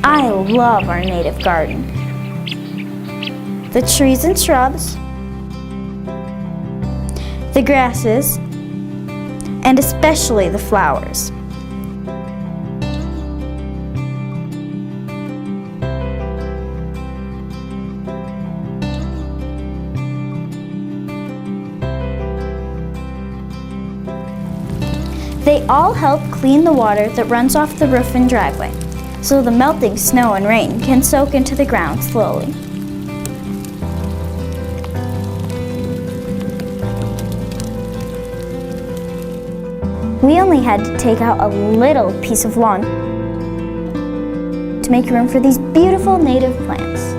I love our native garden. The trees and shrubs, the grasses, and especially the flowers. They all help clean the water that runs off the roof and driveway, so the melting snow and rain can soak into the ground slowly. We only had to take out a little piece of lawn to make room for these beautiful native plants.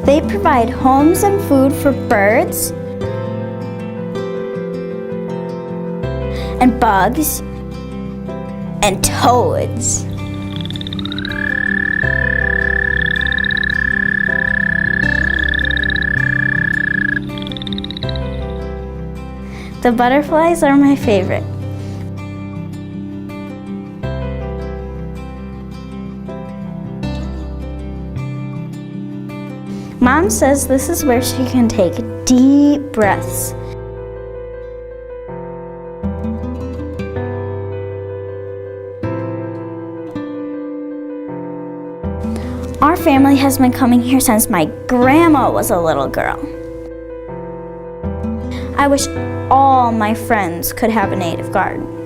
They provide homes and food for birds and bugs and toads. The butterflies are my favorite. Mom says this is where she can take deep breaths. Our family has been coming here since my grandma was a little girl. I wish all my friends could have a native garden.